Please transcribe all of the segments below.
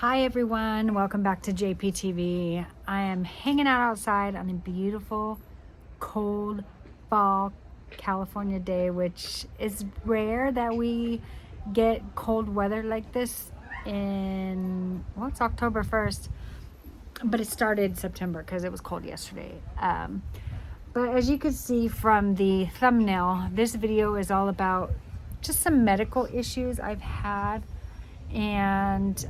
Hi everyone, welcome back to JPTV. I am hanging out outside on a beautiful, cold fall California day, which is rare that we get cold weather like this well, it's October 1st, but it started September because it was cold yesterday. But as you can see from the thumbnail, this video is all about just some medical issues I've had and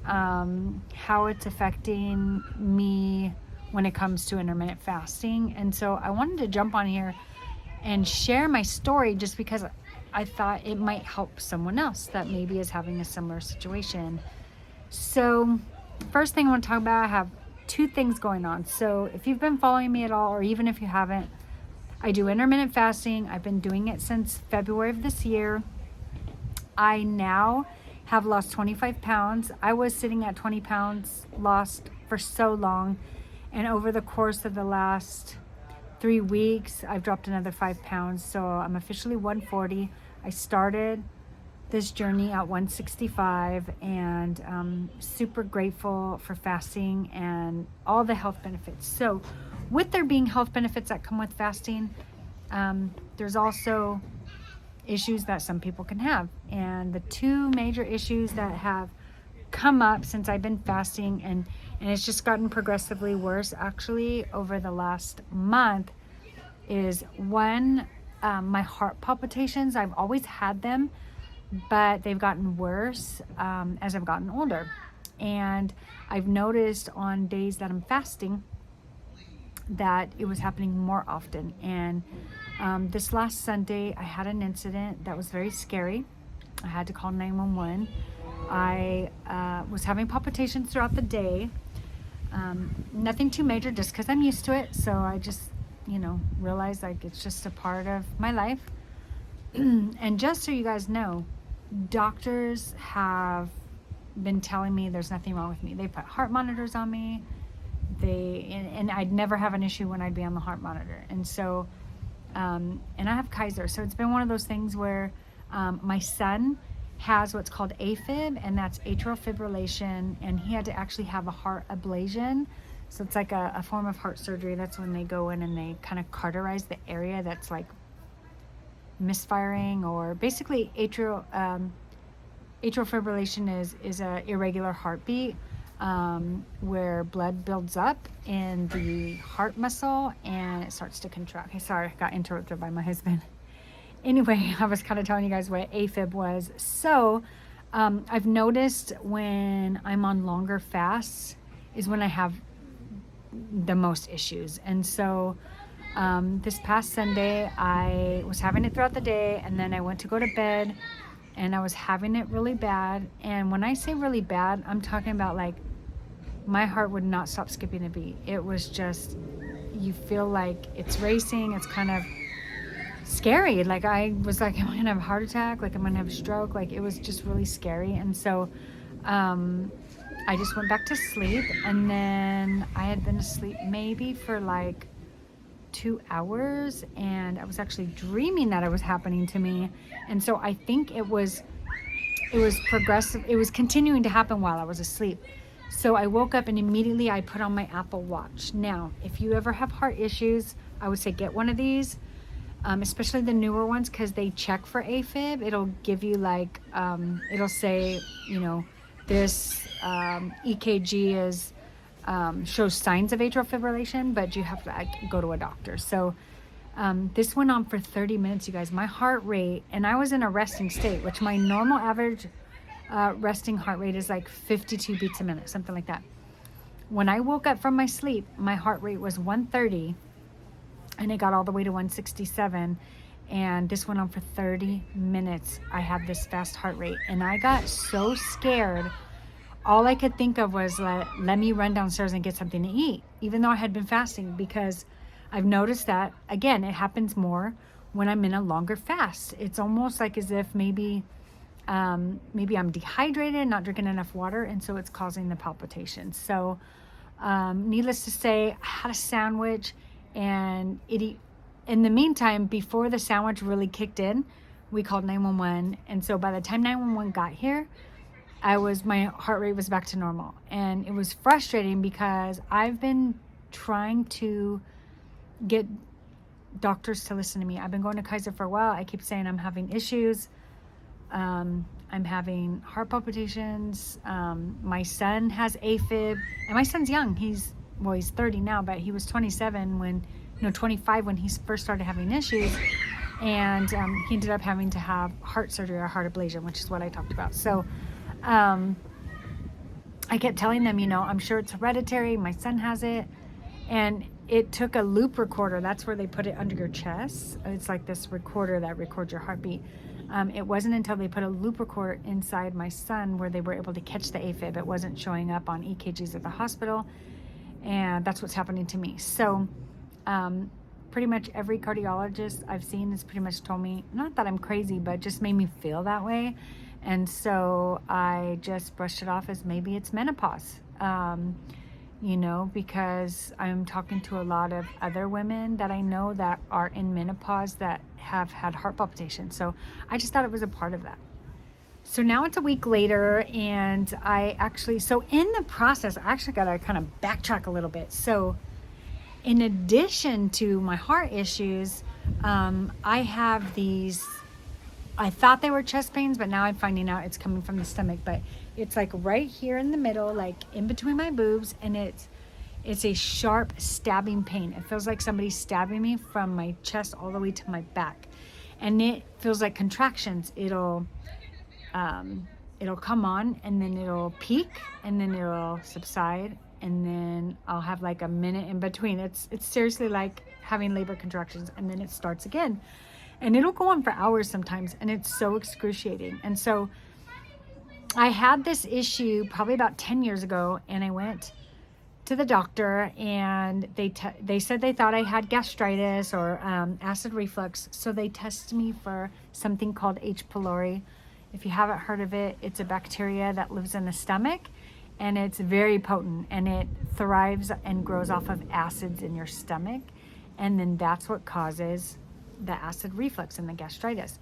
how it's affecting me when it comes to intermittent fasting. And so I wanted to jump on here and share my story just because I thought it might help someone else that maybe is having a similar situation. So first thing I want to talk about, I have two things going on. So if you've been following me at all, or even if you haven't, I do intermittent fasting. I've been doing it since February of this year. I now have lost 25 pounds. I was sitting at 20 pounds lost for so long. And over the course of the last 3 weeks, I've dropped another 5 pounds. So I'm officially 140. I started this journey at 165 and super grateful for fasting and all the health benefits. So with there being health benefits that come with fasting, there's also issues that some people can have. And the two major issues that have come up since I've been fasting, and it's just gotten progressively worse actually over the last month, is one, my heart palpitations. I've always had them, but they've gotten worse as I've gotten older. And I've noticed on days that I'm fasting that it was happening more often. And this last Sunday, I had an incident that was very scary. I had to call 911. I was having palpitations throughout the day. Nothing too major, just because I'm used to it. So I just, realized like it's just a part of my life. And just so you guys know, doctors have been telling me there's nothing wrong with me. They put heart monitors on me. And I'd never have an issue when I'd be on the heart monitor. And so, and I have Kaiser. So it's been one of those things where my son has what's called AFib, and that's atrial fibrillation. And he had to actually have a heart ablation. So it's like a form of heart surgery. That's when they go in and they kind of cauterize the area that's like misfiring, or basically atrial fibrillation is a irregular heartbeat where blood builds up in the heart muscle and it starts to contract. Hey, sorry, I got interrupted by my husband. Anyway, I was kind of telling you guys what AFib was. So I've noticed when I'm on longer fasts is when I have the most issues. And so this past Sunday, I was having it throughout the day, and then I went to go to bed and I was having it really bad. And when I say really bad, I'm talking about like my heart would not stop skipping a beat. It was just, you feel like it's racing. It's kind of scary. Like I was like, am I gonna have a heart attack? Like I'm gonna have a stroke? Like it was just really scary. And so I just went back to sleep, and then I had been asleep maybe for like 2 hours, and I was actually dreaming that it was happening to me. And so I think it was progressive. It was continuing to happen while I was asleep. So I woke up and immediately I put on my Apple Watch. Now, if you ever have heart issues, I would say get one of these, especially the newer ones, because they check for AFib. It'll give you like, it'll say, this EKG is shows signs of atrial fibrillation, but you have to go to a doctor. So this went on for 30 minutes, you guys. My heart rate, and I was in a resting state, which my normal average resting heart rate is like 52 beats a minute, something like that. When I woke up from my sleep, my heart rate was 130, and it got all the way to 167. And this went on for 30 minutes. I had this fast heart rate, and I got so scared. All I could think of was let me run downstairs and get something to eat, even though I had been fasting, because I've noticed that, again, it happens more when I'm in a longer fast. It's almost like as if maybe I'm dehydrated, not drinking enough water, and so it's causing the palpitations. So needless to say, I had a sandwich, and in the meantime, before the sandwich really kicked in, we called 911. And so by the time 911 got here, my heart rate was back to normal. And it was frustrating because I've been trying to get doctors to listen to me. I've been going to Kaiser for a while. I keep saying I'm having issues. I'm having heart palpitations. My son has AFib, and my son's young. He's 30 now, but he was 27 when, 25 when he first started having issues. And he ended up having to have heart surgery or heart ablation, which is what I talked about. So I kept telling them, I'm sure it's hereditary. My son has it. And it took a loop recorder. That's where they put it under your chest. It's like this recorder that records your heartbeat. It wasn't until they put a loop recorder inside my son where they were able to catch the AFib. It wasn't showing up on EKGs at the hospital. And that's what's happening to me. So pretty much every cardiologist I've seen has pretty much told me, not that I'm crazy, but just made me feel that way. And so I just brushed it off as maybe it's menopause. Because I'm talking to a lot of other women that I know that are in menopause that have had heart palpitations. So I just thought it was a part of that. So now it's a week later, and so in the process, I actually got to kind of backtrack a little bit. So in addition to my heart issues, I have these, I thought they were chest pains, but now I'm finding out it's coming from the stomach. But it's like right here in the middle, like in between my boobs, and it's a sharp stabbing pain. It feels like somebody's stabbing me from my chest all the way to my back. And it feels like contractions. It'll come on, and then it'll peak, and then it'll subside, and then I'll have like a minute in between. It's seriously like having labor contractions, and then it starts again. And it'll go on for hours sometimes, and it's so excruciating. And so I had this issue probably about 10 years ago, and I went to the doctor, and they said they thought I had gastritis or acid reflux. So they tested me for something called H. pylori. If you haven't heard of it, it's a bacteria that lives in the stomach, and it's very potent, and it thrives and grows off of acids in your stomach. And then that's what causes the acid reflux and the gastritis.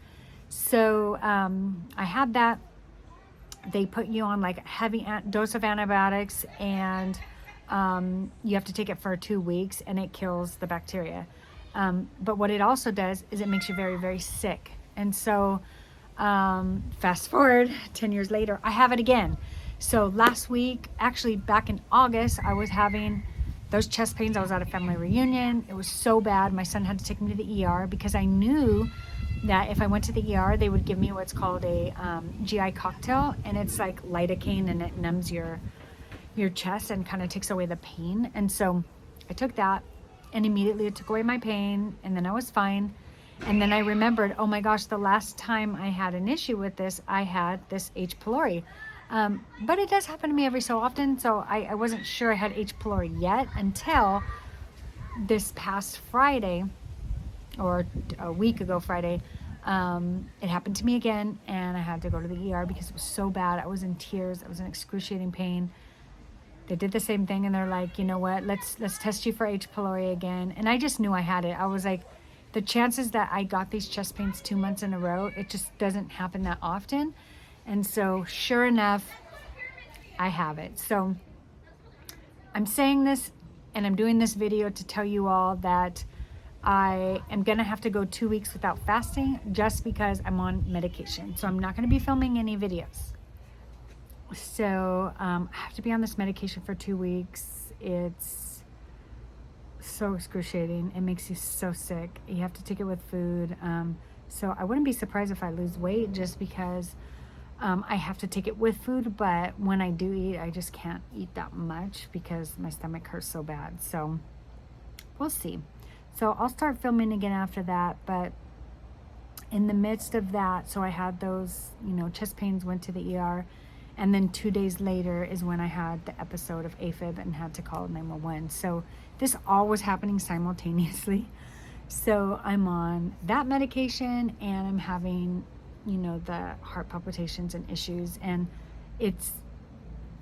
So I had that. They put you on like a heavy dose of antibiotics, and you have to take it for 2 weeks, and it kills the bacteria. But what it also does is it makes you very, very sick. And so fast forward 10 years later, I have it again. So last week, actually back in August, I was having those chest pains. I was at a family reunion. It was so bad. My son had to take me to the ER because I knew that if I went to the ER, they would give me what's called a GI cocktail, and it's like lidocaine, and it numbs your chest and kind of takes away the pain. And so I took that, and immediately it took away my pain, and then I was fine. And then I remembered, oh my gosh, the last time I had an issue with this, I had this H. pylori. But it does happen to me every so often, so I wasn't sure I had H. pylori yet until this past Friday, or a week ago Friday. It happened to me again, and I had to go to the ER because it was so bad. I was in tears. I was in excruciating pain. They did the same thing, and they're like, you know what, let's test you for H. pylori again. And I just knew I had it. I was like, the chances that I got these chest pains 2 months in a row, it just doesn't happen that often. And so sure enough, I have it. So I'm saying this, and I'm doing this video to tell you all that I am going to have to go 2 weeks without fasting just because I'm on medication. So I'm not going to be filming any videos. So I have to be on this medication for 2 weeks. It's so excruciating. It makes you so sick. You have to take it with food. So I wouldn't be surprised if I lose weight just because I have to take it with food. But when I do eat, I just can't eat that much because my stomach hurts so bad. So we'll see. So I'll start filming again after that. But in the midst of that, so I had those, chest pains, went to the ER. And then 2 days later is when I had the episode of AFib and had to call 911. So this all was happening simultaneously. So I'm on that medication, and I'm having, the heart palpitations and issues. And it's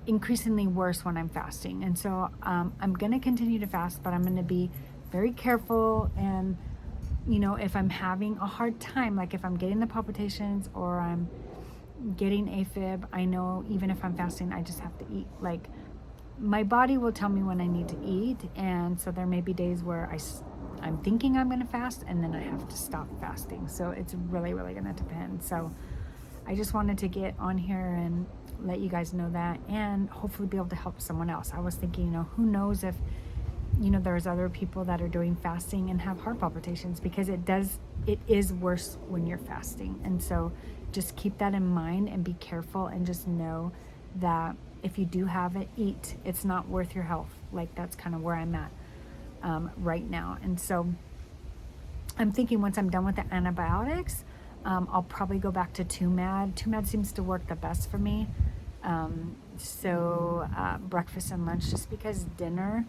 increasingly worse when I'm fasting. And so I'm going to continue to fast, but I'm going to be very careful. And, if I'm having a hard time, like if I'm getting the palpitations or I'm getting AFib, I know even if I'm fasting, I just have to eat. Like, my body will tell me when I need to eat, and so there may be days where I'm thinking I'm going to fast, and then I have to stop fasting. So it's really, really going to depend. So I just wanted to get on here and let you guys know that, and hopefully be able to help someone else. I was thinking, who knows if, there's other people that are doing fasting and have heart palpitations, because it is worse when you're fasting. And so just keep that in mind and be careful, and just know that if you do have it, eat. It's not worth your health. Like, that's kind of where I'm at right now. And so I'm thinking once I'm done with the antibiotics, I'll probably go back to TUMAD. TUMAD seems to work the best for me. Breakfast and lunch, just because dinner,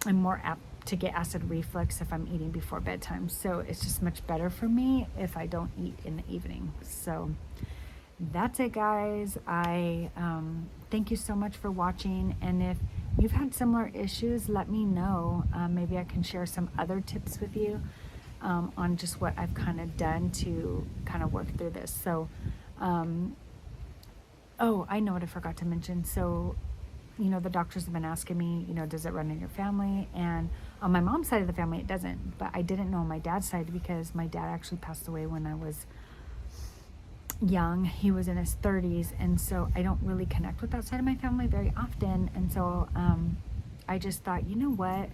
I'm more apt to get acid reflux if I'm eating before bedtime. So it's just much better for me if I don't eat in the evening. So that's it, guys. I thank you so much for watching. And if you've had similar issues, let me know. Maybe I can share some other tips with you on just what I've kind of done to kind of work through this. So, oh, I know what I forgot to mention. So, the doctors have been asking me, does it run in your family? And on my mom's side of the family, it doesn't. But I didn't know on my dad's side, because my dad actually passed away when I was young. He was in his 30s. And so I don't really connect with that side of my family very often. And so I just thought, you know what?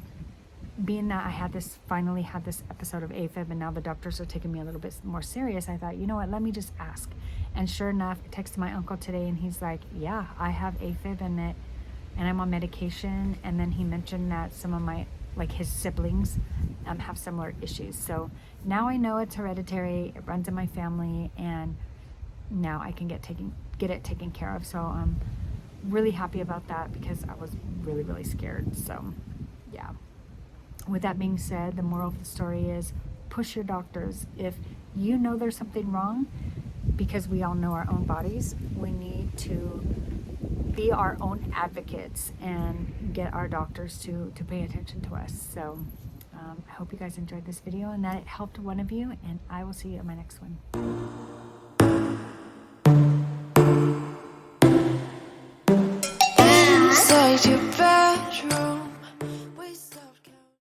Being that I finally had this episode of AFib, and now the doctors are taking me a little bit more serious, I thought, you know what, let me just ask. And sure enough, I texted my uncle today, and he's like, yeah, I have AFib, and I'm on medication. And then he mentioned that some of my, his siblings have similar issues. So now I know it's hereditary, it runs in my family, and now I can get it taken care of. So I'm really happy about that, because I was really, really scared. So yeah. With that being said, the moral of the story is push your doctors. If you know there's something wrong, because we all know our own bodies, we need to be our own advocates and get our doctors to pay attention to us. So I hope you guys enjoyed this video and that it helped one of you, and I will see you in my next one. Inside your